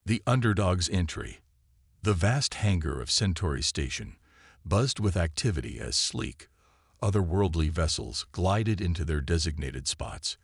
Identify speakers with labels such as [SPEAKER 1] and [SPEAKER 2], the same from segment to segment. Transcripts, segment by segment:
[SPEAKER 1] The underdog's entry. The vast hangar of Centauri Station buzzed with activity as sleek, otherworldly vessels glided into their designated spots.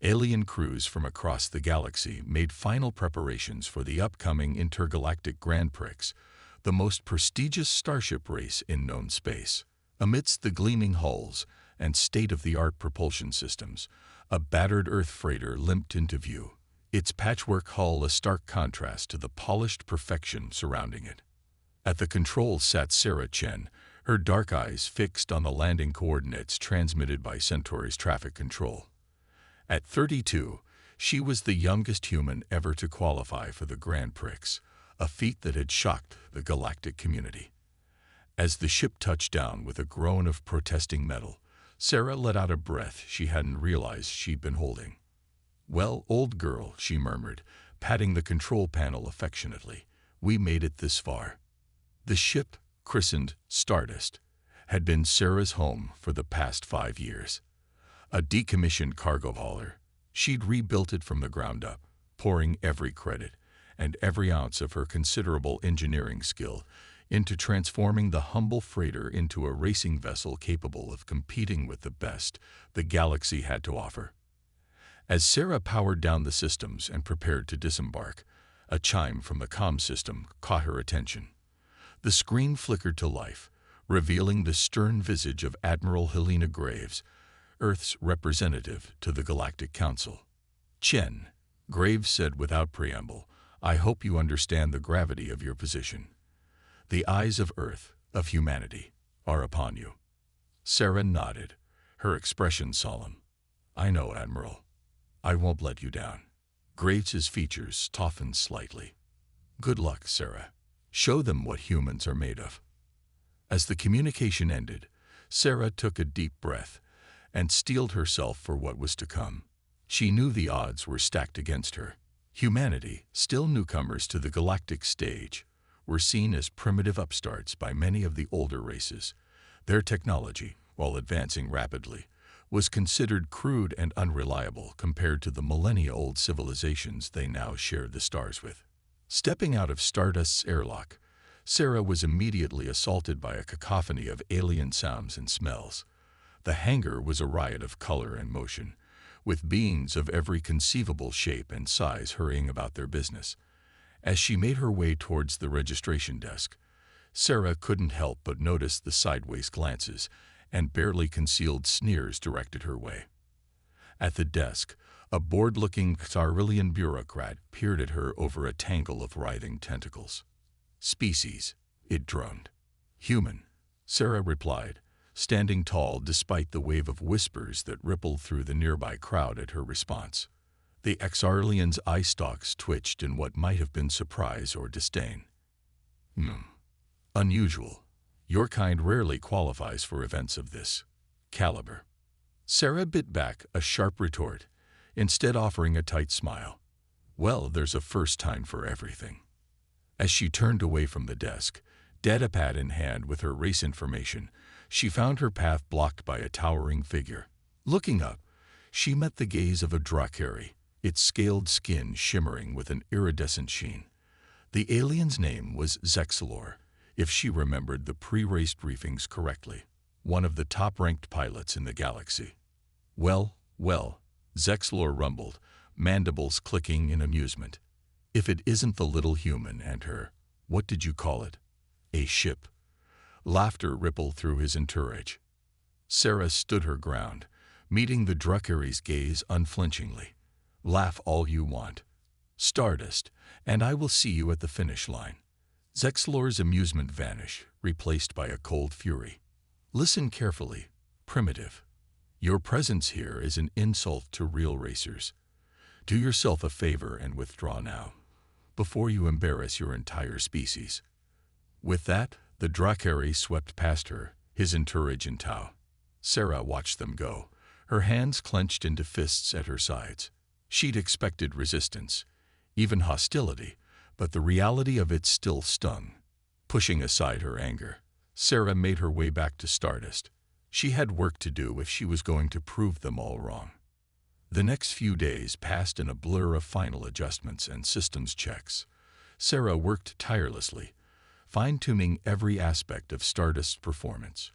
[SPEAKER 1] Alien crews from across the galaxy made final preparations for the upcoming intergalactic Grand Prix, the most prestigious starship race in known space. Amidst the gleaming hulls and state-of-the-art propulsion systems, a battered Earth freighter limped into view, its patchwork hull a stark contrast to the polished perfection surrounding it. At the controls sat Sarah Chen, her dark eyes fixed on the landing coordinates transmitted by Centauri's traffic control. At 32, she was the youngest human ever to qualify for the Grand Prix, a feat that had shocked the galactic community. As the ship touched down with a groan of protesting metal, Sarah let out a breath she hadn't realized she'd been holding. "Well, old girl," she murmured, patting the control panel affectionately, "we made it this far." The ship, christened Stardust, had been Sarah's home for the past 5 years. A decommissioned cargo hauler, she'd rebuilt it from the ground up, pouring every credit and every ounce of her considerable engineering skill into transforming the humble freighter into a racing vessel capable of competing with the best the galaxy had to offer. As Sarah powered down the systems and prepared to disembark, a chime from the comm system caught her attention. The screen flickered to life, revealing the stern visage of Admiral Helena Graves, Earth's representative to the Galactic Council. "Chen," Graves said without preamble, "I hope you understand the gravity of your position. The eyes of Earth, of humanity, are upon you." Sarah nodded, her expression solemn. "I know, Admiral. I won't let you down." Graves's features softened slightly. "Good luck, Sarah. Show them what humans are made of." As the communication ended, Sarah took a deep breath and steeled herself for what was to come. She knew the odds were stacked against her. Humanity, still newcomers to the galactic stage, were seen as primitive upstarts by many of the older races. Their technology, while advancing rapidly, was considered crude and unreliable compared to the millennia-old civilizations they now shared the stars with. Stepping out of Stardust's airlock, Sarah was immediately assaulted by a cacophony of alien sounds and smells. The hangar was a riot of color and motion, with beings of every conceivable shape and size hurrying about their business. As she made her way towards the registration desk, Sarah couldn't help but notice the sideways glances and barely concealed sneers directed her way. At the desk, a bored-looking Xarillian bureaucrat peered at her over a tangle of writhing tentacles. "Species," it droned. "Human," Sarah replied, standing tall despite the wave of whispers that rippled through the nearby crowd at her response. The Xarillian's eye stalks twitched in what might have been surprise or disdain. "Unusual. Your kind rarely qualifies for events of this caliber." Sarah bit back a sharp retort, instead offering a tight smile. "Well, there's a first time for everything." As she turned away from the desk, datapad in hand with her race information, she found her path blocked by a towering figure. Looking up, she met the gaze of a Drakari, its scaled skin shimmering with an iridescent sheen. The alien's name was Zexalor, if she remembered the pre-race briefings correctly, one of the top-ranked pilots in the galaxy. Well, Zexalor rumbled, mandibles clicking in amusement. "If it isn't the little human and her, what did you call it? A ship." Laughter rippled through his entourage. Sarah stood her ground, meeting the Drakari's gaze unflinchingly. "Laugh all you want. Stardust, and I will see you at the finish line." Zexalor's amusement vanished, replaced by a cold fury. "Listen carefully, primitive. Your presence here is an insult to real racers. Do yourself a favor and withdraw now, before you embarrass your entire species." With that, the Drakari swept past her, his entourage in tow. Sarah watched them go, her hands clenched into fists at her sides. She'd expected resistance, even hostility, but the reality of it still stung. Pushing aside her anger, Sarah made her way back to Stardust. She had work to do if she was going to prove them all wrong. The next few days passed in a blur of final adjustments and systems checks. Sarah worked tirelessly, fine-tuning every aspect of Stardust's performance.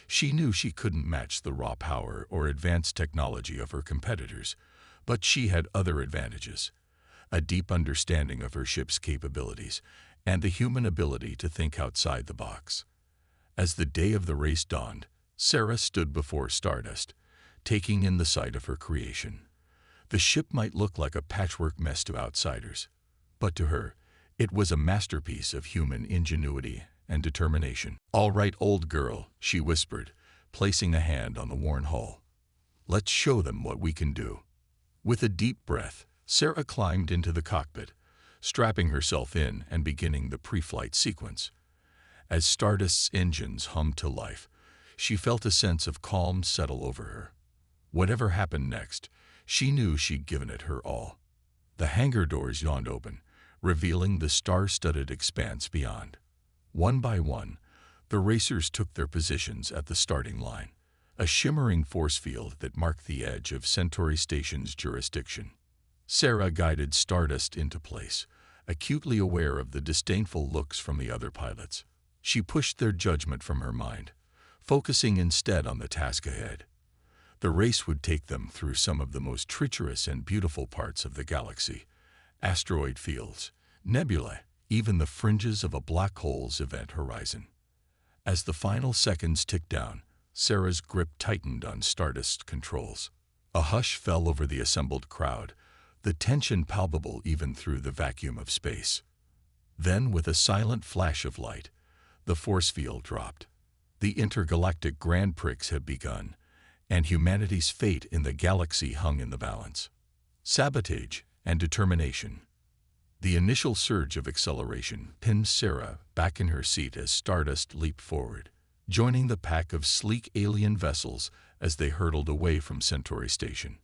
[SPEAKER 1] She knew she couldn't match the raw power or advanced technology of her competitors, but she had other advantages: a deep understanding of her ship's capabilities and the human ability to think outside the box. As the day of the race dawned, Sarah stood before Stardust, taking in the sight of her creation. The ship might look like a patchwork mess to outsiders, but to her, it was a masterpiece of human ingenuity and determination. "All right, old girl," she whispered, placing a hand on the worn hull. "Let's show them what we can do." With a deep breath, Sarah climbed into the cockpit, strapping herself in and beginning the pre-flight sequence. As Stardust's engines hummed to life, she felt a sense of calm settle over her. Whatever happened next, she knew she'd given it her all. The hangar doors yawned open, revealing the star-studded expanse beyond. One by one, the racers took their positions at the starting line, a shimmering force field that marked the edge of Centauri Station's jurisdiction. Sarah guided Stardust into place, acutely aware of the disdainful looks from the other pilots. She pushed their judgment from her mind, focusing instead on the task ahead. The race would take them through some of the most treacherous and beautiful parts of the galaxy: asteroid fields, nebulae, even the fringes of a black hole's event horizon. As the final seconds ticked down, Sarah's grip tightened on Stardust's controls. A hush fell over the assembled crowd, the tension palpable even through the vacuum of space. Then, with a silent flash of light, the force field dropped. The intergalactic Grand Prix had begun, and humanity's fate in the galaxy hung in the balance. Sabotage and determination. The initial surge of acceleration pinned Sarah back in her seat as Stardust leaped forward, joining the pack of sleek alien vessels as they hurtled away from Centauri Station.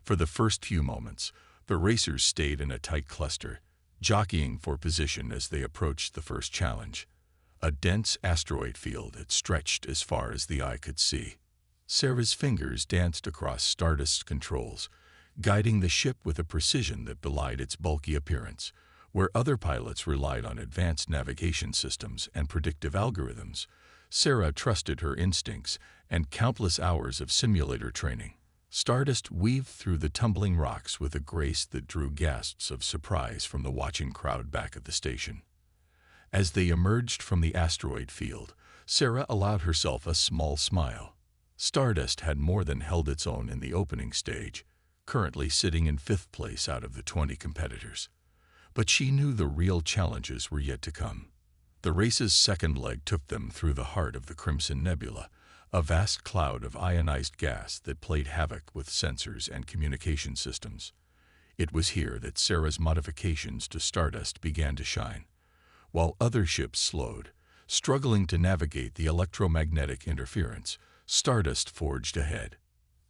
[SPEAKER 1] For the first few moments, the racers stayed in a tight cluster, jockeying for position as they approached the first challenge, a dense asteroid field that stretched as far as the eye could see. Sarah's fingers danced across Stardust's controls, guiding the ship with a precision that belied its bulky appearance. Where other pilots relied on advanced navigation systems and predictive algorithms, Sarah trusted her instincts and countless hours of simulator training. Stardust weaved through the tumbling rocks with a grace that drew gasps of surprise from the watching crowd back at the station. As they emerged from the asteroid field, Sarah allowed herself a small smile. Stardust had more than held its own in the opening stage, currently sitting in 5th place out of the 20 competitors. But she knew the real challenges were yet to come. The race's second leg took them through the heart of the Crimson Nebula, a vast cloud of ionized gas that played havoc with sensors and communication systems. It was here that Sarah's modifications to Stardust began to shine. While other ships slowed, struggling to navigate the electromagnetic interference, Stardust forged ahead.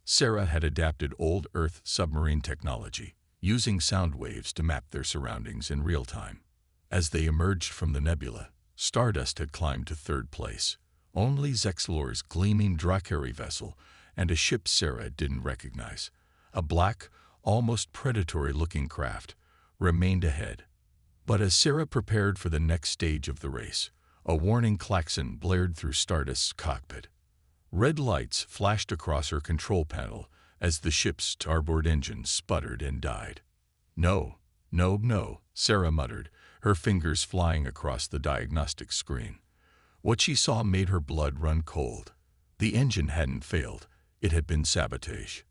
[SPEAKER 1] Sarah had adapted old Earth submarine technology, using sound waves to map their surroundings in real time. As they emerged from the nebula, Stardust had climbed to 3rd place. Only Zexlor's gleaming Drakari vessel and a ship Sarah didn't recognize, a black, almost predatory-looking craft, remained ahead. But as Sarah prepared for the next stage of the race, a warning klaxon blared through Stardust's cockpit. Red lights flashed across her control panel as the ship's starboard engine sputtered and died. "No, no, no," Sarah muttered, her fingers flying across the diagnostic screen. What she saw made her blood run cold. The engine hadn't failed, it had been sabotage.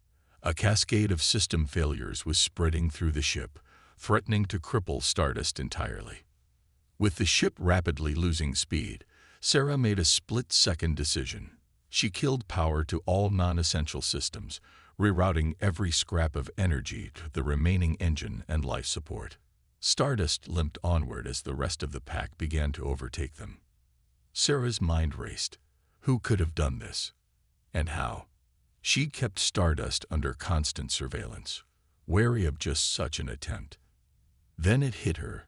[SPEAKER 1] A cascade of system failures was spreading through the ship, threatening to cripple Stardust entirely. With the ship rapidly losing speed, Sarah made a split-second decision. She killed power to all non-essential systems, rerouting every scrap of energy to the remaining engine and life support. Stardust limped onward as the rest of the pack began to overtake them. Sarah's mind raced. Who could have done this? And how? She kept Stardust under constant surveillance, wary of just such an attempt. Then it hit her.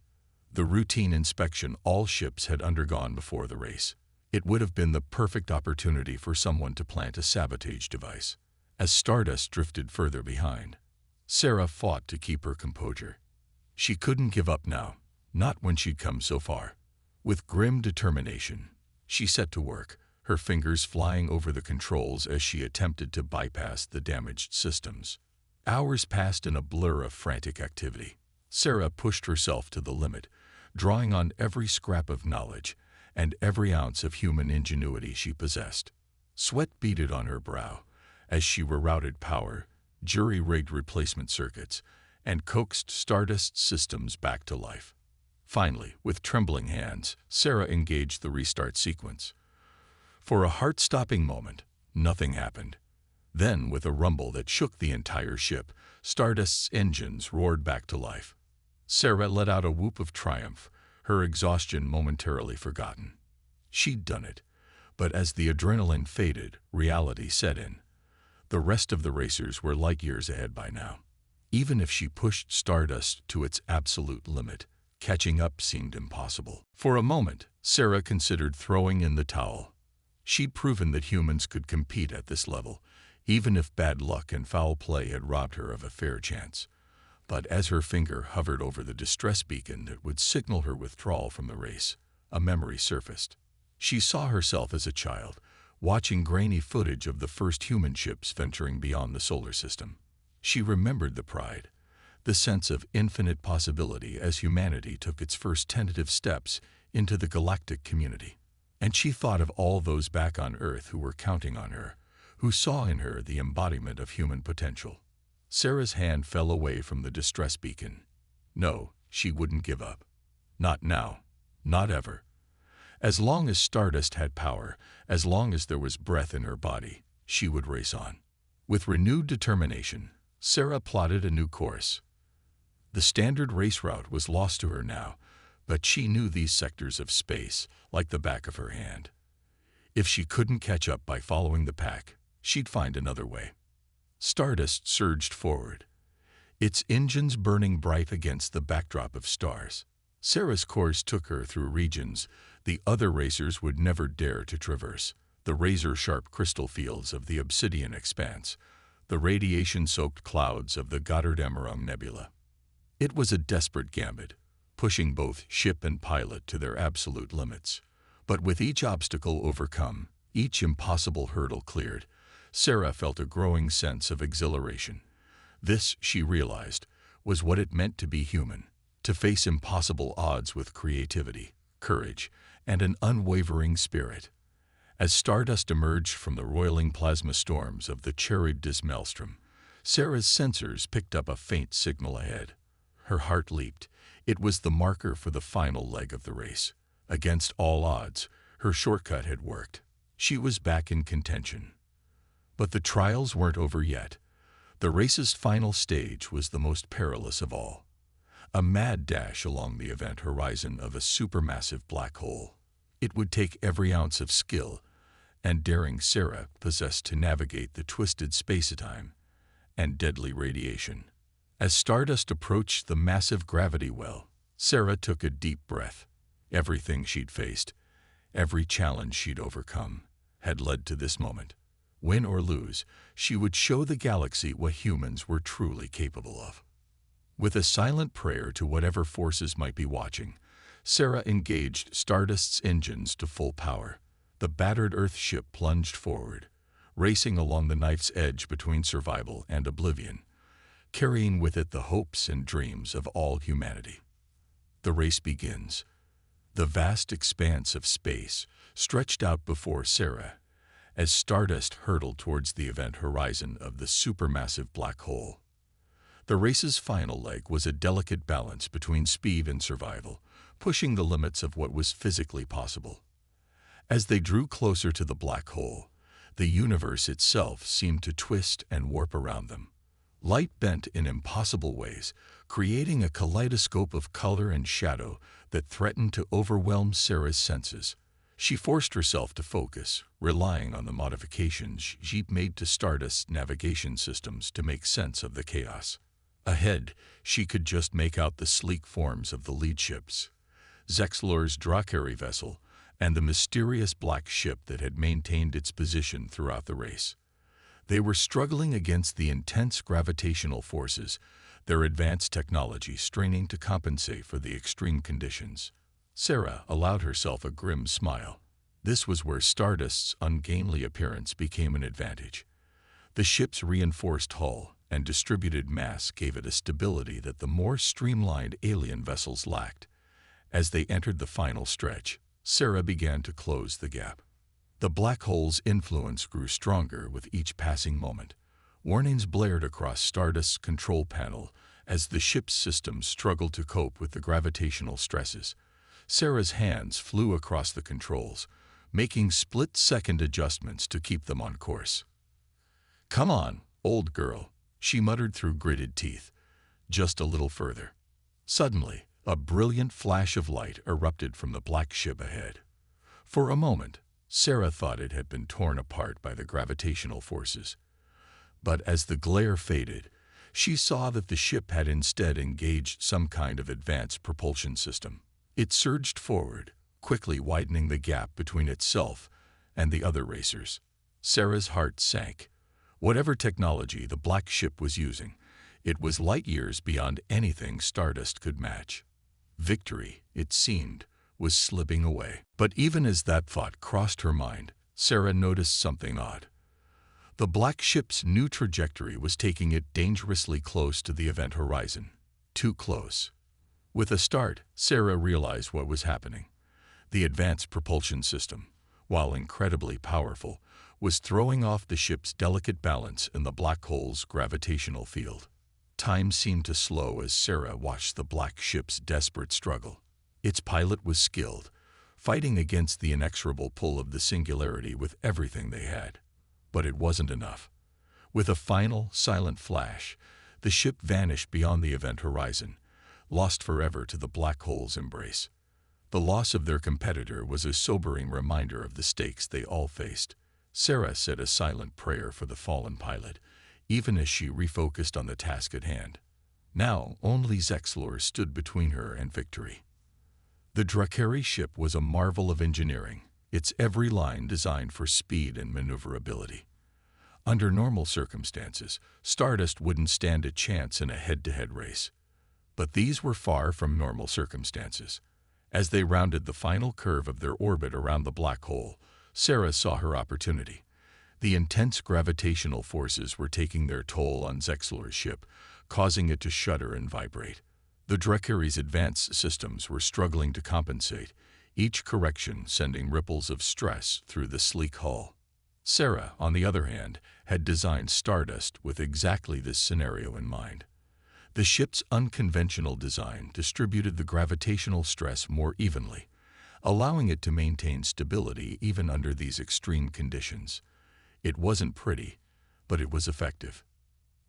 [SPEAKER 1] The routine inspection all ships had undergone before the race. It would have been the perfect opportunity for someone to plant a sabotage device. As Stardust drifted further behind, Sarah fought to keep her composure. She couldn't give up now, Not when she'd come so far. With grim determination, she set to work, her fingers flying over the controls as she attempted to bypass the damaged systems. Hours passed in a blur of frantic activity. Sarah pushed herself to the limit, drawing on every scrap of knowledge and every ounce of human ingenuity she possessed. Sweat beaded on her brow as she rerouted power, jury-rigged replacement circuits, and coaxed Stardust systems back to life. Finally, with trembling hands, Sarah engaged the restart sequence. For a heart-stopping moment, nothing happened. Then, with a rumble that shook the entire ship, Stardust's engines roared back to life. Sarah let out a whoop of triumph, her exhaustion momentarily forgotten. She'd done it, but as the adrenaline faded, reality set in. The rest of the racers were light years ahead by now. Even if she pushed Stardust to its absolute limit, catching up seemed impossible. For a moment, Sarah considered throwing in the towel. She'd proven that humans could compete at this level, even if bad luck and foul play had robbed her of a fair chance. But as her finger hovered over the distress beacon that would signal her withdrawal from the race, a memory surfaced. She saw herself as a child, watching grainy footage of the first human ships venturing beyond the solar system. She remembered the pride, the sense of infinite possibility as humanity took its first tentative steps into the galactic community. And she thought of all those back on Earth who were counting on her, who saw in her the embodiment of human potential. Sarah's hand fell away from the distress beacon. No, she wouldn't give up. Not now. Not ever. As long as Stardust had power, as long as there was breath in her body, she would race on. With renewed determination, Sarah plotted a new course. The standard race route was lost to her now, but she knew these sectors of space like the back of her hand. If she couldn't catch up by following the pack, she'd find another way. Stardust surged forward, its engines burning bright against the backdrop of stars. Sarah's course took her through regions the other racers would never dare to traverse, the razor-sharp crystal fields of the Obsidian Expanse, the radiation-soaked clouds of the Goddard-Emeraume Nebula. It was a desperate gambit, pushing both ship and pilot to their absolute limits. But with each obstacle overcome, each impossible hurdle cleared, Sarah felt a growing sense of exhilaration. This, she realized, was what it meant to be human, to face impossible odds with creativity, courage, and an unwavering spirit. As Stardust emerged from the roiling plasma storms of the Charybdis Maelstrom, Sarah's sensors picked up a faint signal ahead. Her heart leaped. It was the marker for the final leg of the race. Against all odds, her shortcut had worked. She was back in contention. But the trials weren't over yet. The race's final stage was the most perilous of all. A mad dash along the event horizon of a supermassive black hole. It would take every ounce of skill and daring Sarah possessed to navigate the twisted space-time and deadly radiation. As Stardust approached the massive gravity well, Sarah took a deep breath. Everything she'd faced, every challenge she'd overcome, had led to this moment. Win or lose, she would show the galaxy what humans were truly capable of. With a silent prayer to whatever forces might be watching, Sarah engaged Stardust's engines to full power. The battered Earth ship plunged forward, racing along the knife's edge between survival and oblivion, carrying with it the hopes and dreams of all humanity. The race begins. The vast expanse of space stretched out before Sarah as Stardust hurtled towards the event horizon of the supermassive black hole. The race's final leg was a delicate balance between speed and survival, pushing the limits of what was physically possible. As they drew closer to the black hole, the universe itself seemed to twist and warp around them. Light bent in impossible ways, creating a kaleidoscope of color and shadow that threatened to overwhelm Sarah's senses. She forced herself to focus, relying on the modifications she'd made to Stardust's navigation systems to make sense of the chaos. Ahead, she could just make out the sleek forms of the lead ships, Zexlor's Drakari vessel, and the mysterious black ship that had maintained its position throughout the race. They were struggling against the intense gravitational forces their advanced technology straining to compensate for the extreme conditions. Sarah allowed herself a grim smile. This was where Stardust's ungainly appearance became an advantage. The ship's reinforced hull and distributed mass gave it a stability that the more streamlined alien vessels lacked. As they entered the final stretch, Sarah began to close the gap. The black hole's influence grew stronger with each passing moment. Warnings blared across Stardust's control panel as the ship's systems struggled to cope with the gravitational stresses. Sarah's hands flew across the controls, making split-second adjustments to keep them on course. "Come on, old girl," she muttered through gritted teeth. "Just a little further." Suddenly, a brilliant flash of light erupted from the black ship ahead. For a moment, Sarah thought it had been torn apart by the gravitational forces. But as the glare faded, she saw that the ship had instead engaged some kind of advanced propulsion system. It surged forward, quickly widening the gap between itself and the other racers. Sarah's heart sank. Whatever technology the black ship was using, it was light years beyond anything Stardust could match. Victory, it seemed, was slipping away. But even as that thought crossed her mind, Sarah noticed something odd. The black ship's new trajectory was taking it dangerously close to the event horizon. Too close. With a start, Sarah realized what was happening. The advanced propulsion system, while incredibly powerful, was throwing off the ship's delicate balance in the black hole's gravitational field. Time seemed to slow as Sarah watched the black ship's desperate struggle. Its pilot was skilled, fighting against the inexorable pull of the singularity with everything they had. But it wasn't enough. With a final, silent flash, the ship vanished beyond the event horizon, lost forever to the black hole's embrace. The loss of their competitor was a sobering reminder of the stakes they all faced. Sarah said a silent prayer for the fallen pilot, even as she refocused on the task at hand. Now, only Zexlor stood between her and victory. The Drakari ship was a marvel of engineering, its every line designed for speed and maneuverability. Under normal circumstances, Stardust wouldn't stand a chance in a head-to-head race. But these were far from normal circumstances. As they rounded the final curve of their orbit around the black hole, Sarah saw her opportunity. The intense gravitational forces were taking their toll on Zexlor's ship, causing it to shudder and vibrate. The Drakari's advanced systems were struggling to compensate, each correction sending ripples of stress through the sleek hull. Sarah, on the other hand, had designed Stardust with exactly this scenario in mind. The ship's unconventional design distributed the gravitational stress more evenly, allowing it to maintain stability even under these extreme conditions. It wasn't pretty, but it was effective.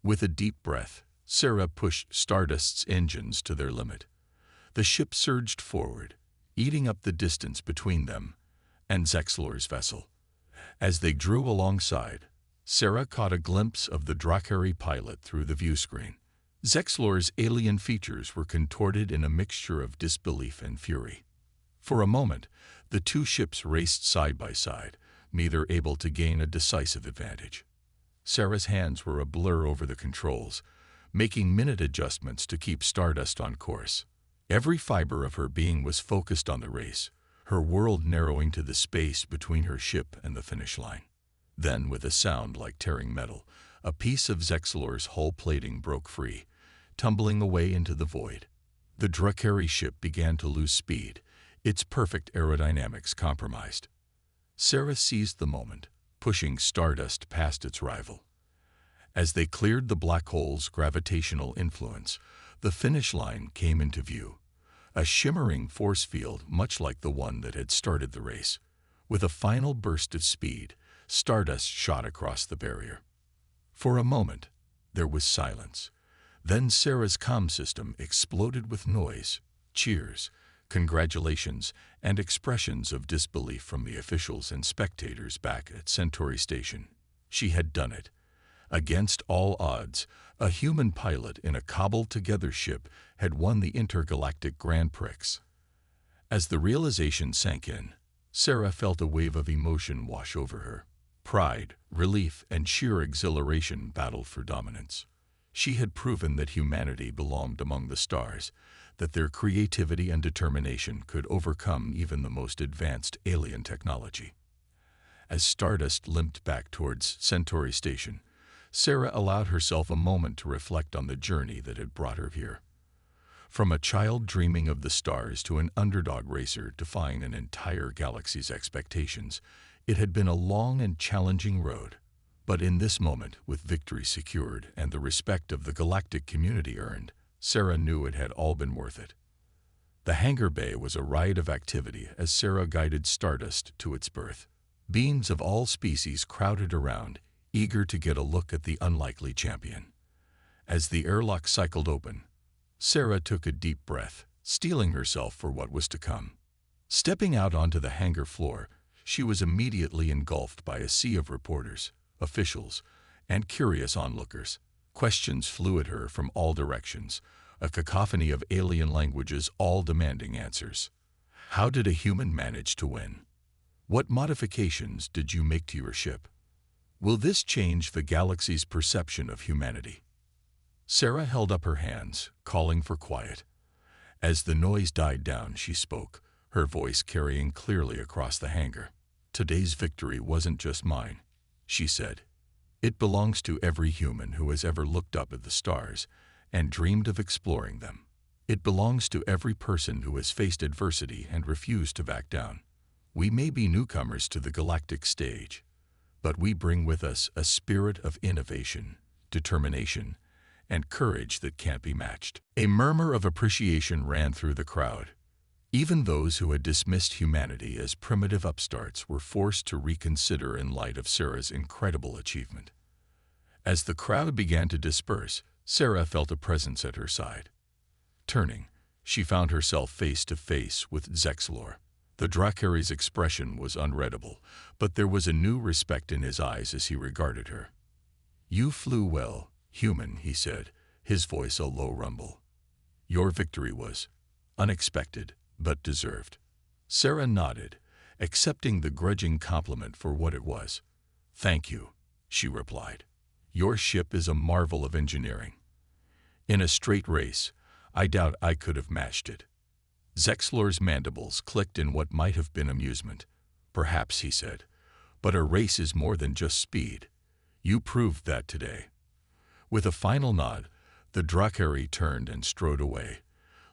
[SPEAKER 1] With a deep breath, Sarah pushed Stardust's engines to their limit. The ship surged forward, eating up the distance between them and Zexlor's vessel. As they drew alongside, Sarah caught a glimpse of the Drakari pilot through the viewscreen. Zexlor's alien features were contorted in a mixture of disbelief and fury. For a moment, the two ships raced side by side, neither able to gain a decisive advantage. Sarah's hands were a blur over the controls, making minute adjustments to keep Stardust on course. Every fiber of her being was focused on the race, her world narrowing to the space between her ship and the finish line. Then, with a sound like tearing metal, a piece of Zexlor's hull plating broke free, tumbling away into the void. The Drakari ship began to lose speed, its perfect aerodynamics compromised. Sarah seized the moment, pushing Stardust past its rival. As they cleared the black hole's gravitational influence, the finish line came into view, a shimmering force field much like the one that had started the race. With a final burst of speed, Stardust shot across the barrier. For a moment, there was silence. Then Sarah's comm system exploded with noise, cheers, congratulations, and expressions of disbelief from the officials and spectators back at Centauri Station. She had done it. Against all odds, a human pilot in a cobbled-together ship had won the intergalactic Grand Prix. As the realization sank in, Sarah felt a wave of emotion wash over her. Pride, relief, and sheer exhilaration battled for dominance. She had proven that humanity belonged among the stars, that their creativity and determination could overcome even the most advanced alien technology. As Stardust limped back towards Centauri Station, Sarah allowed herself a moment to reflect on the journey that had brought her here. From a child dreaming of the stars to an underdog racer defying an entire galaxy's expectations, it had been a long and challenging road. But in this moment, with victory secured and the respect of the galactic community earned, Sarah knew it had all been worth it. The hangar bay was a riot of activity as Sarah guided Stardust to its berth. Beings of all species crowded around, eager to get a look at the unlikely champion. As the airlock cycled open, Sarah took a deep breath, steeling herself for what was to come. Stepping out onto the hangar floor, she was immediately engulfed by a sea of reporters, officials, and curious onlookers. Questions flew at her from all directions, a cacophony of alien languages all demanding answers. How did a human manage to win? What modifications did you make to your ship? Will this change the galaxy's perception of humanity? Sarah held up her hands, calling for quiet. As the noise died down, she spoke, her voice carrying clearly across the hangar. Today's victory wasn't just mine, she said. It belongs to every human who has ever looked up at the stars and dreamed of exploring them. It belongs to every person who has faced adversity and refused to back down. We may be newcomers to the galactic stage, but we bring with us a spirit of innovation, determination, and courage that can't be matched. A murmur of appreciation ran through the crowd. Even those who had dismissed humanity as primitive upstarts were forced to reconsider in light of Sarah's incredible achievement. As the crowd began to disperse, Sarah felt a presence at her side. Turning, she found herself face to face with Zexlor. The Drakari's expression was unreadable, but there was a new respect in his eyes as he regarded her. "You flew well, human," he said, his voice a low rumble. "Your victory was unexpected, but deserved." Sarah nodded, accepting the grudging compliment for what it was. "Thank you," she replied. "Your ship is a marvel of engineering. In a straight race, I doubt I could have matched it." Zexlor's mandibles clicked in what might have been amusement. "Perhaps," he said, "but a race is more than just speed. You proved that today." With a final nod, the Drakari turned and strode away,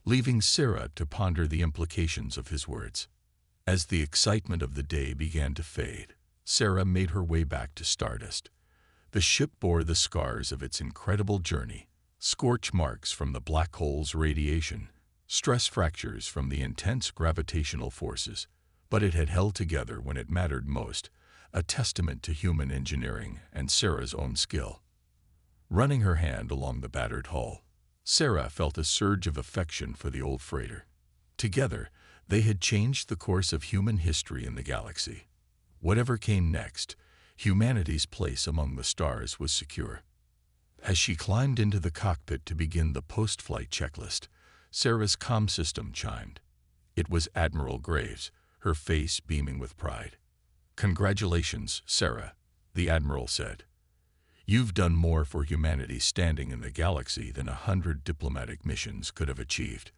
[SPEAKER 1] leaving Sarah to ponder the implications of his words. As the excitement of the day began to fade, Sarah made her way back to Stardust. The ship bore the scars of its incredible journey, scorch marks from the black hole's radiation, stress fractures from the intense gravitational forces, but it had held together when it mattered most, a testament to human engineering and Sarah's own skill. Running her hand along the battered hull, Sarah felt a surge of affection for the old freighter. Together, they had changed the course of human history in the galaxy. Whatever came next, humanity's place among the stars was secure. As she climbed into the cockpit to begin the post-flight checklist, Sarah's comm system chimed. It was Admiral Graves, her face beaming with pride. "Congratulations, Sarah," the Admiral said. "You've done more for humanity's standing in the galaxy than 100 diplomatic missions could have achieved.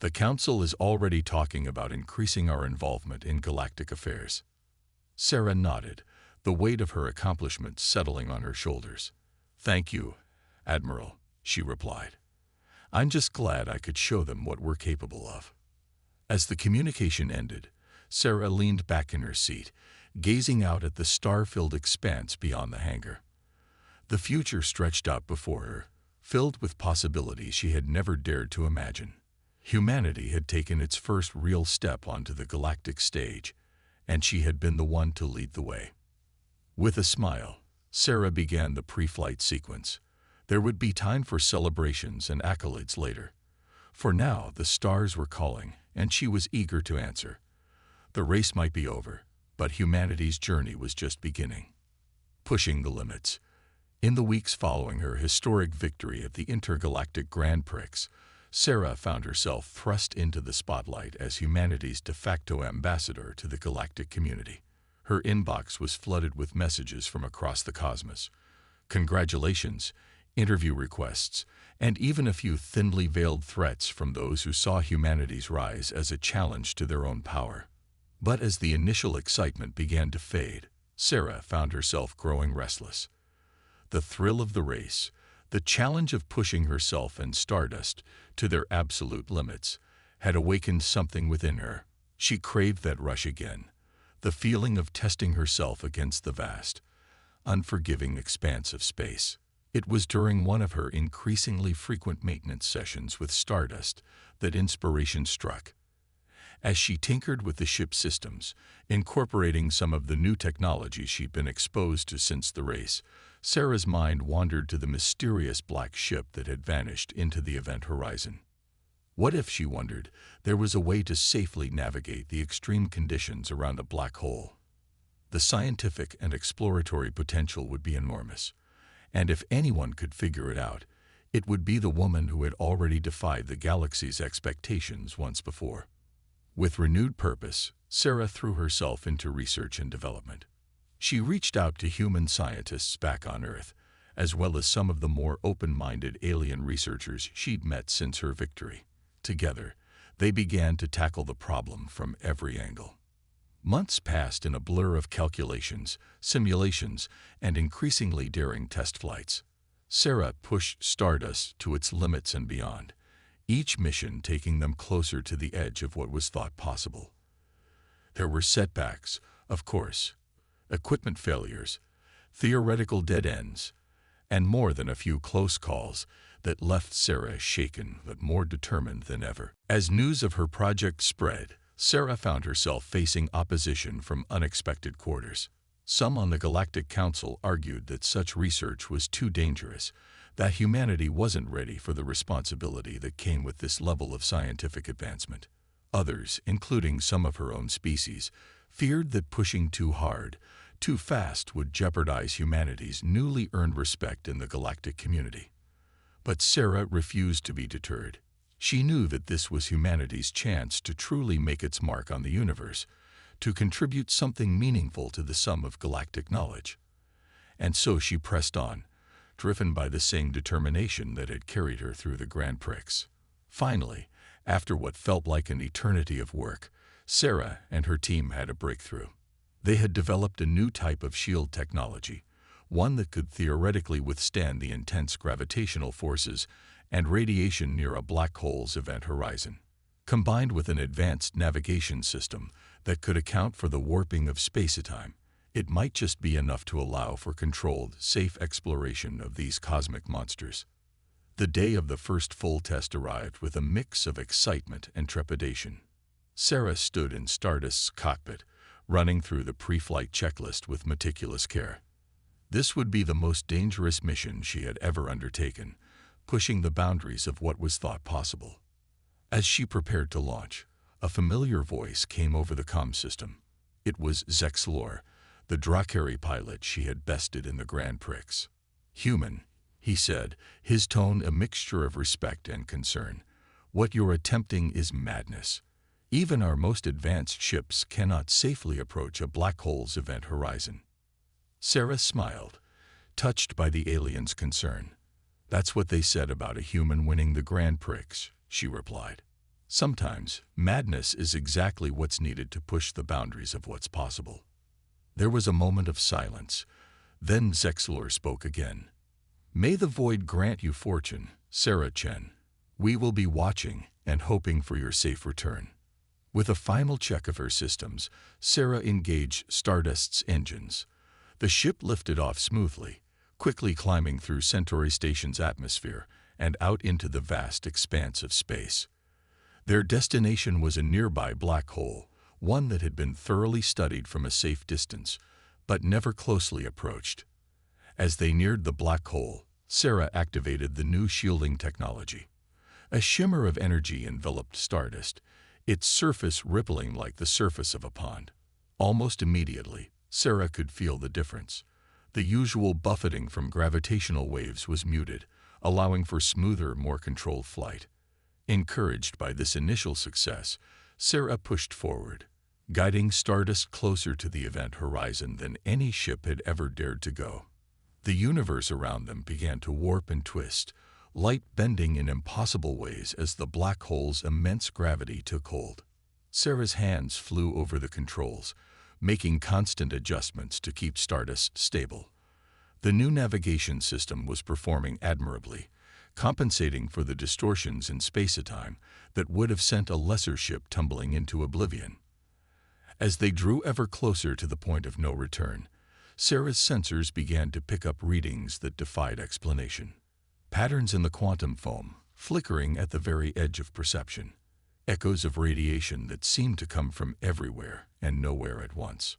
[SPEAKER 1] The Council is already talking about increasing our involvement in galactic affairs." Sarah nodded, the weight of her accomplishments settling on her shoulders. "Thank you, Admiral," she replied. "I'm just glad I could show them what we're capable of." As the communication ended, Sarah leaned back in her seat, gazing out at the star-filled expanse beyond the hangar. The future stretched out before her, filled with possibilities she had never dared to imagine. Humanity had taken its first real step onto the galactic stage, and she had been the one to lead the way. With a smile, Sarah began the pre-flight sequence. There would be time for celebrations and accolades later. For now, the stars were calling, and she was eager to answer. The race might be over, but humanity's journey was just beginning. Pushing the limits. In the weeks following her historic victory at the Intergalactic Grand Prix, Sarah found herself thrust into the spotlight as humanity's de facto ambassador to the galactic community. Her inbox was flooded with messages from across the cosmos. "Congratulations, interview requests, and even a few thinly veiled threats from those who saw humanity's rise as a challenge to their own power. But as the initial excitement began to fade, Sarah found herself growing restless. The thrill of the race, the challenge of pushing herself and Stardust to their absolute limits, had awakened something within her. She craved that rush again, the feeling of testing herself against the vast, unforgiving expanse of space. It was during one of her increasingly frequent maintenance sessions with Stardust that inspiration struck. As she tinkered with the ship's systems, incorporating some of the new technology she'd been exposed to since the race, Sarah's mind wandered to the mysterious black ship that had vanished into the event horizon. What if, she wondered, there was a way to safely navigate the extreme conditions around a black hole? The scientific and exploratory potential would be enormous, and if anyone could figure it out, it would be the woman who had already defied the galaxy's expectations once before. With renewed purpose, Sarah threw herself into research and development. She reached out to human scientists back on Earth, as well as some of the more open-minded alien researchers she'd met since her victory. Together, they began to tackle the problem from every angle. Months passed in a blur of calculations, simulations, and increasingly daring test flights. Sarah pushed Stardust to its limits and beyond, each mission taking them closer to the edge of what was thought possible. There were setbacks, of course, equipment failures, theoretical dead ends, and more than a few close calls that left Sarah shaken but more determined than ever. As news of her project spread, Sarah found herself facing opposition from unexpected quarters. Some on the Galactic Council argued that such research was too dangerous, that humanity wasn't ready for the responsibility that came with this level of scientific advancement. Others, including some of her own species, feared that pushing too hard, too fast would jeopardize humanity's newly earned respect in the galactic community. But Sarah refused to be deterred. She knew that this was humanity's chance to truly make its mark on the universe, to contribute something meaningful to the sum of galactic knowledge. And so she pressed on, driven by the same determination that had carried her through the Grand Prix. Finally, after what felt like an eternity of work, Sarah and her team had a breakthrough. They had developed a new type of shield technology, one that could theoretically withstand the intense gravitational forces and radiation near a black hole's event horizon. Combined with an advanced navigation system that could account for the warping of space-time, it might just be enough to allow for controlled, safe exploration of these cosmic monsters. The day of the first full test arrived with a mix of excitement and trepidation. Sarah stood in Stardust's cockpit, running through the pre-flight checklist with meticulous care. This would be the most dangerous mission she had ever undertaken, pushing the boundaries of what was thought possible. As she prepared to launch, a familiar voice came over the comm system. It was Zexlor, the Drakari pilot she had bested in the Grand Prix. "Human," he said, his tone a mixture of respect and concern. "What you're attempting is madness. Even our most advanced ships cannot safely approach a black hole's event horizon." Sarah smiled, touched by the alien's concern. "That's what they said about a human winning the Grand Prix," she replied. "Sometimes, madness is exactly what's needed to push the boundaries of what's possible." There was a moment of silence. Then Zexlor spoke again. "May the void grant you fortune, Sarah Chen. We will be watching and hoping for your safe return." With a final check of her systems, Sarah engaged Stardust's engines. The ship lifted off smoothly, quickly climbing through Centauri Station's atmosphere and out into the vast expanse of space. Their destination was a nearby black hole, one that had been thoroughly studied from a safe distance, but never closely approached. As they neared the black hole, Sarah activated the new shielding technology. A shimmer of energy enveloped Stardust, its surface rippling like the surface of a pond. Almost immediately, Sarah could feel the difference. The usual buffeting from gravitational waves was muted, allowing for smoother, more controlled flight. Encouraged by this initial success, Sarah pushed forward, guiding Stardust closer to the event horizon than any ship had ever dared to go. The universe around them began to warp and twist, light bending in impossible ways as the black hole's immense gravity took hold. Sarah's hands flew over the controls, making constant adjustments to keep Stardust stable. The new navigation system was performing admirably, compensating for the distortions in space-time that would have sent a lesser ship tumbling into oblivion. As they drew ever closer to the point of no return, Sarah's sensors began to pick up readings that defied explanation. Patterns in the quantum foam, flickering at the very edge of perception. Echoes of radiation that seemed to come from everywhere and nowhere at once.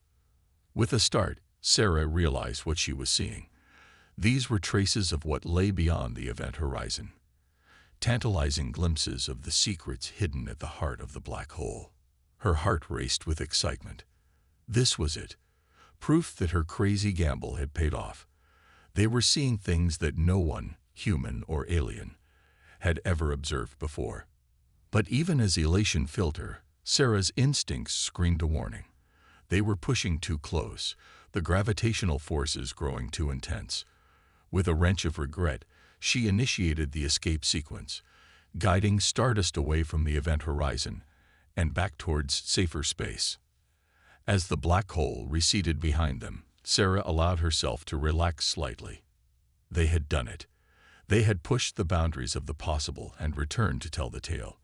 [SPEAKER 1] With a start, Sarah realized what she was seeing. These were traces of what lay beyond the event horizon. Tantalizing glimpses of the secrets hidden at the heart of the black hole. Her heart raced with excitement. This was it. Proof that her crazy gamble had paid off. They were seeing things that no one, human or alien, had ever observed before. But even as elation filled her, Sarah's instincts screamed a warning. They were pushing too close, the gravitational forces growing too intense. With a wrench of regret, she initiated the escape sequence, guiding Stardust away from the event horizon and back towards safer space. As the black hole receded behind them, Sarah allowed herself to relax slightly. They had done it. They had pushed the boundaries of the possible and returned to tell the tale,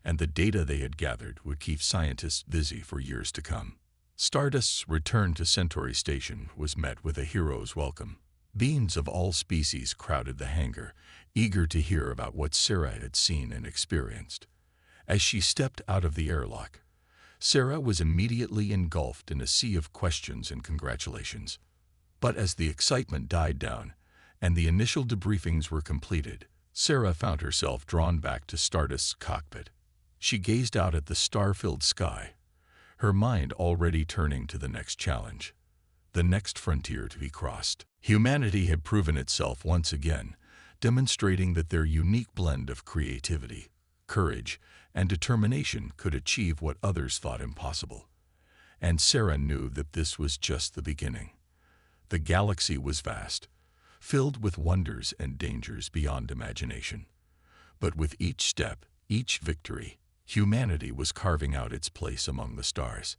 [SPEAKER 1] and the data they had gathered would keep scientists busy for years to come. Stardust's return to Centauri Station was met with a hero's welcome. Beings of all species crowded the hangar, eager to hear about what Sarah had seen and experienced. As she stepped out of the airlock, Sarah was immediately engulfed in a sea of questions and congratulations. But as the excitement died down and the initial debriefings were completed, Sarah found herself drawn back to Stardust's cockpit. She gazed out at the star-filled sky, her mind already turning to the next challenge, the next frontier to be crossed. Humanity had proven itself once again, demonstrating that their unique blend of creativity, courage, and determination could achieve what others thought impossible. And Sarah knew that this was just the beginning. The galaxy was vast, filled with wonders and dangers beyond imagination. But with each step, each victory, humanity was carving out its place among the stars.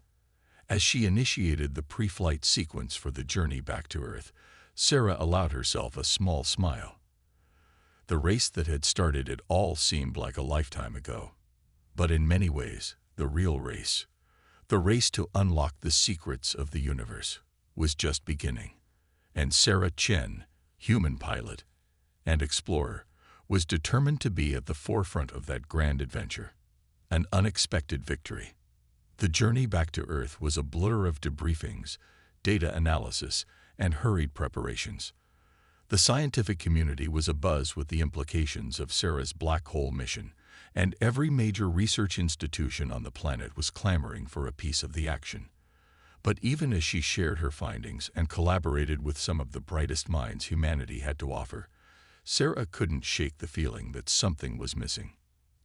[SPEAKER 1] As she initiated the pre-flight sequence for the journey back to Earth, Sarah allowed herself a small smile. The race that had started it all seemed like a lifetime ago. But in many ways, the real race, the race to unlock the secrets of the universe, was just beginning. And Sarah Chen, human pilot and explorer, was determined to be at the forefront of that grand adventure. An unexpected victory. The journey back to Earth was a blur of debriefings, data analysis, and hurried preparations. The scientific community was abuzz with the implications of Sarah's black hole mission, and every major research institution on the planet was clamoring for a piece of the action. But even as she shared her findings and collaborated with some of the brightest minds humanity had to offer, Sarah couldn't shake the feeling that something was missing.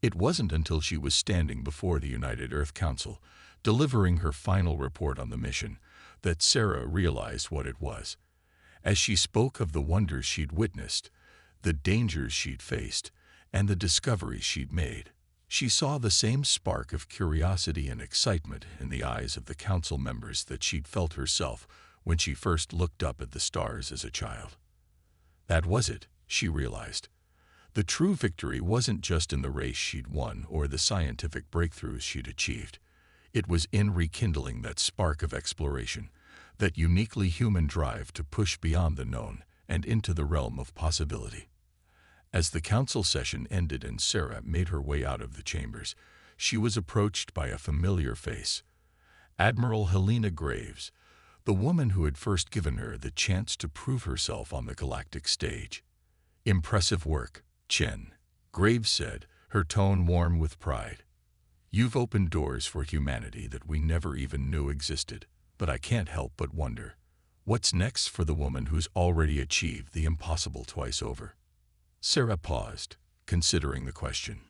[SPEAKER 1] It wasn't until she was standing before the United Earth Council, delivering her final report on the mission, that Sarah realized what it was. As she spoke of the wonders she'd witnessed, the dangers she'd faced, and the discoveries she'd made, she saw the same spark of curiosity and excitement in the eyes of the council members that she'd felt herself when she first looked up at the stars as a child. That was it, she realized. The true victory wasn't just in the race she'd won or the scientific breakthroughs she'd achieved. It was in rekindling that spark of exploration, that uniquely human drive to push beyond the known and into the realm of possibility. As the council session ended and Sarah made her way out of the chambers, she was approached by a familiar face. Admiral Helena Graves, the woman who had first given her the chance to prove herself on the galactic stage. "Impressive work, Chen," Graves said, her tone warm with pride. "You've opened doors for humanity that we never even knew existed, but I can't help but wonder, what's next for the woman who's already achieved the impossible twice over?" Sarah paused, considering the question.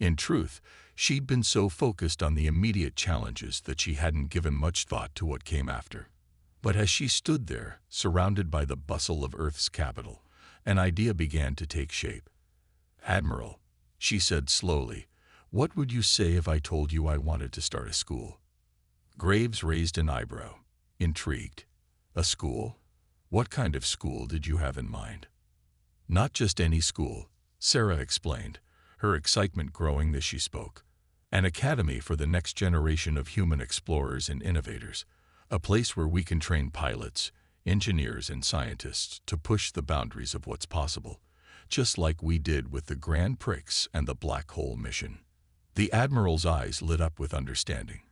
[SPEAKER 1] In truth, she'd been so focused on the immediate challenges that she hadn't given much thought to what came after. But as she stood there, surrounded by the bustle of Earth's capital, an idea began to take shape. "Admiral," she said slowly, "what would you say if I told you I wanted to start a school?" Graves raised an eyebrow, intrigued. "A school? What kind of school did you have in mind?" "Not just any school," Sarah explained, her excitement growing as she spoke. "An academy for the next generation of human explorers and innovators. A place where we can train pilots, engineers, and scientists to push the boundaries of what's possible, just like we did with the Grand Prix and the Black Hole mission." The Admiral's eyes lit up with understanding.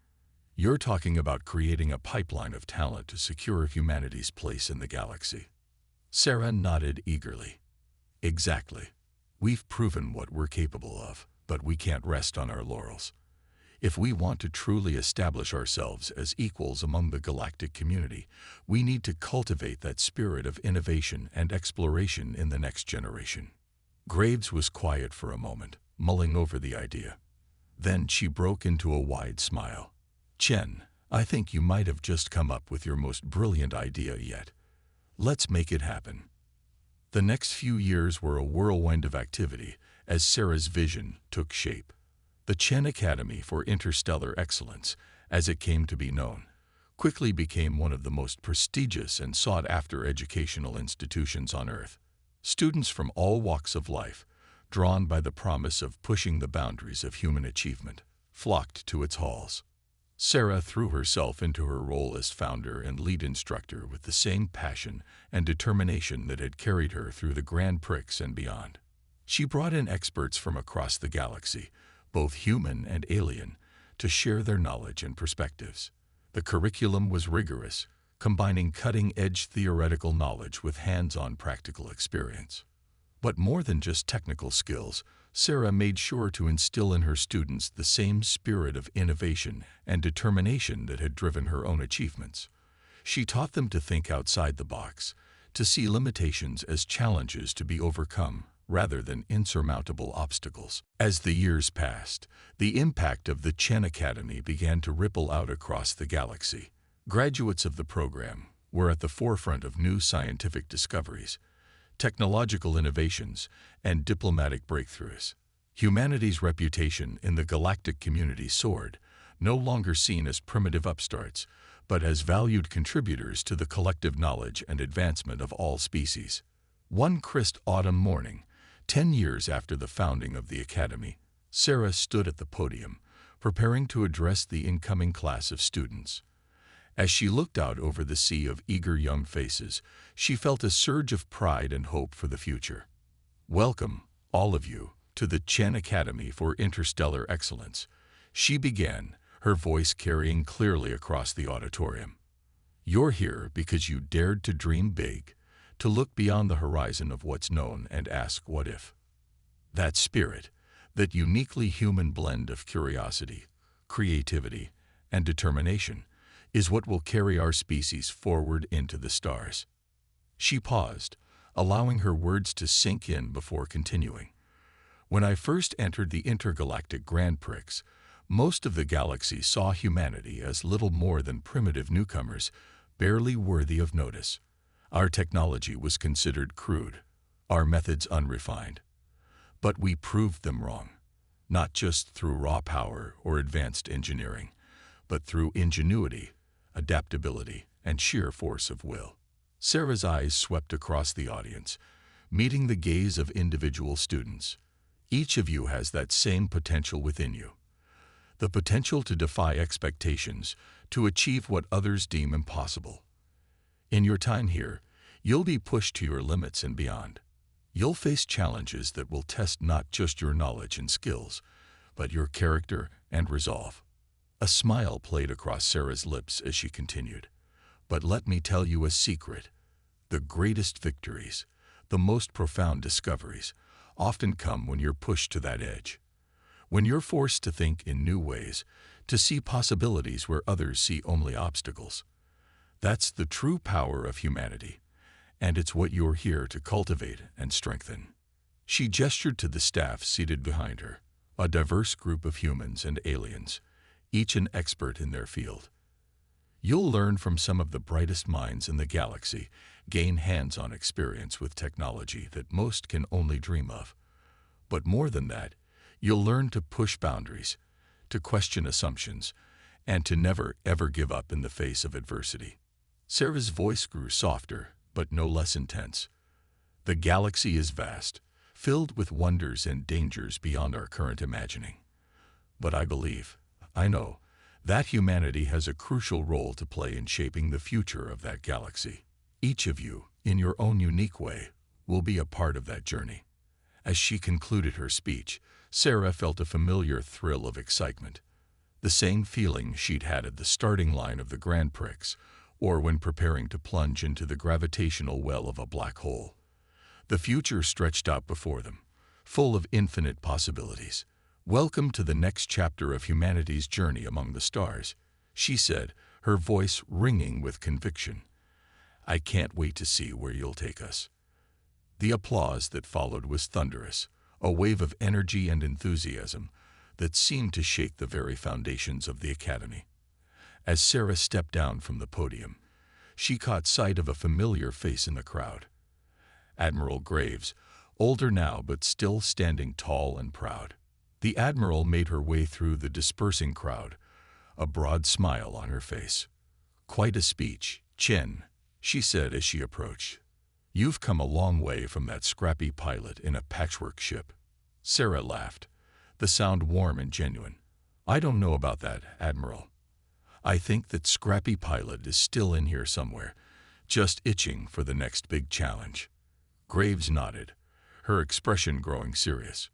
[SPEAKER 1] "You're talking about creating a pipeline of talent to secure humanity's place in the galaxy." Sarah nodded eagerly. "Exactly. We've proven what we're capable of, but we can't rest on our laurels. If we want to truly establish ourselves as equals among the galactic community, we need to cultivate that spirit of innovation and exploration in the next generation." Graves was quiet for a moment, mulling over the idea. Then she broke into a wide smile. "Chen, I think you might have just come up with your most brilliant idea yet. Let's make it happen." The next few years were a whirlwind of activity as Sarah's vision took shape. The Chen Academy for Interstellar Excellence, as it came to be known, quickly became one of the most prestigious and sought-after educational institutions on Earth. Students from all walks of life, drawn by the promise of pushing the boundaries of human achievement, flocked to its halls. Sarah threw herself into her role as founder and lead instructor with the same passion and determination that had carried her through the Grand Prix and beyond. She brought in experts from across the galaxy, both human and alien, to share their knowledge and perspectives. The curriculum was rigorous, combining cutting-edge theoretical knowledge with hands-on practical experience. But more than just technical skills, Sarah made sure to instill in her students the same spirit of innovation and determination that had driven her own achievements. She taught them to think outside the box, to see limitations as challenges to be overcome, rather than insurmountable obstacles. As the years passed, the impact of the Chen Academy began to ripple out across the galaxy. Graduates of the program were at the forefront of new scientific discoveries, technological innovations, and diplomatic breakthroughs. Humanity's reputation in the galactic community soared, no longer seen as primitive upstarts, but as valued contributors to the collective knowledge and advancement of all species. One crisp autumn morning, 10 years after the founding of the Academy, Sarah stood at the podium, preparing to address the incoming class of students. As she looked out over the sea of eager young faces, she felt a surge of pride and hope for the future. "Welcome, all of you, to the Chen Academy for Interstellar Excellence," she began, her voice carrying clearly across the auditorium. "You're here because you dared to dream big, to look beyond the horizon of what's known and ask what if. That spirit, that uniquely human blend of curiosity, creativity, and determination, is what will carry our species forward into the stars." She paused, allowing her words to sink in before continuing. "When I first entered the intergalactic Grand Prix, most of the galaxy saw humanity as little more than primitive newcomers, barely worthy of notice. Our technology was considered crude, our methods unrefined. But we proved them wrong, not just through raw power or advanced engineering, but through ingenuity, adaptability, and sheer force of will." Sarah's eyes swept across the audience, meeting the gaze of individual students. "Each of you has that same potential within you. The potential to defy expectations, to achieve what others deem impossible. In your time here, you'll be pushed to your limits and beyond. You'll face challenges that will test not just your knowledge and skills, but your character and resolve." A smile played across Sarah's lips as she continued. "But let me tell you a secret. The greatest victories, the most profound discoveries, often come when you're pushed to that edge. When you're forced to think in new ways, to see possibilities where others see only obstacles. That's the true power of humanity, and it's what you're here to cultivate and strengthen." She gestured to the staff seated behind her, a diverse group of humans and aliens, each an expert in their field. You'll learn from some of the brightest minds in the galaxy, gain hands-on experience with technology that most can only dream of. But more than that, you'll learn to push boundaries, to question assumptions, and to never, ever give up in the face of adversity. Sarah's voice grew softer, but no less intense. The galaxy is vast, filled with wonders and dangers beyond our current imagining. But I know, that humanity has a crucial role to play in shaping the future of that galaxy. Each of you, in your own unique way, will be a part of that journey. As she concluded her speech, Sarah felt a familiar thrill of excitement. The same feeling she'd had at the starting line of the Grand Prix, or when preparing to plunge into the gravitational well of a black hole. The future stretched out before them, full of infinite possibilities. "Welcome to the next chapter of humanity's journey among the stars," she said, her voice ringing with conviction. "I can't wait to see where you'll take us." The applause that followed was thunderous, a wave of energy and enthusiasm that seemed to shake the very foundations of the Academy. As Sarah stepped down from the podium, she caught sight of a familiar face in the crowd. Admiral Graves, older now but still standing tall and proud. The Admiral made her way through the dispersing crowd, a broad smile on her face. "Quite a speech, Chen," she said as she approached. "You've come a long way from that scrappy pilot in a patchwork ship." Sarah laughed, the sound warm and genuine. "I don't know about that, Admiral. I think that scrappy pilot is still in here somewhere, just itching for the next big challenge." Graves nodded, her expression growing serious.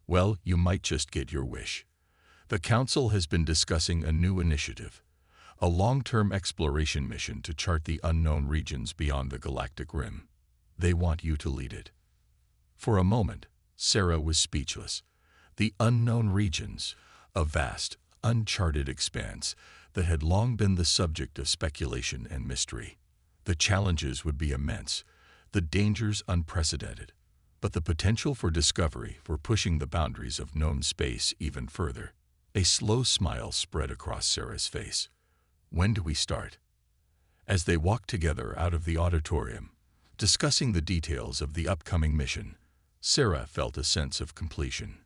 [SPEAKER 1] "Well, you might just get your wish. The Council has been discussing a new initiative, a long-term exploration mission to chart the unknown regions beyond the galactic rim. They want you to lead it." For a moment, Sarah was speechless. The unknown regions, a vast, uncharted expanse that had long been the subject of speculation and mystery. The challenges would be immense, the dangers unprecedented, but the potential for discovery, for pushing the boundaries of known space even further. A slow smile spread across Sarah's face. "When do we start?" As they walked together out of the auditorium, discussing the details of the upcoming mission, Sarah felt a sense of completion.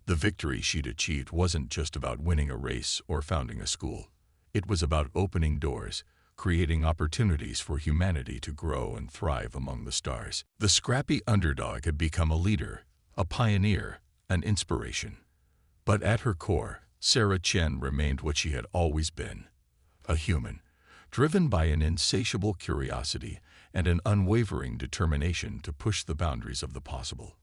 [SPEAKER 1] The victory she'd achieved wasn't just about winning a race or founding a school. It was about opening doors, creating opportunities for humanity to grow and thrive among the stars. The scrappy underdog had become a leader, a pioneer, an inspiration. But at her core, Sarah Chen remained what she had always been, a human, driven by an insatiable curiosity and an unwavering determination to push the boundaries of the possible.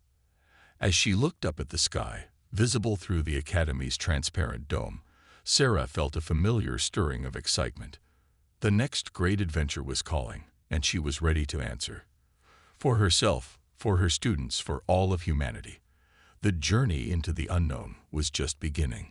[SPEAKER 1] As she looked up at the sky, visible through the Academy's transparent dome, Sarah felt a familiar stirring of excitement. The next great adventure was calling, and she was ready to answer. For herself, for her students, for all of humanity. The journey into the unknown was just beginning.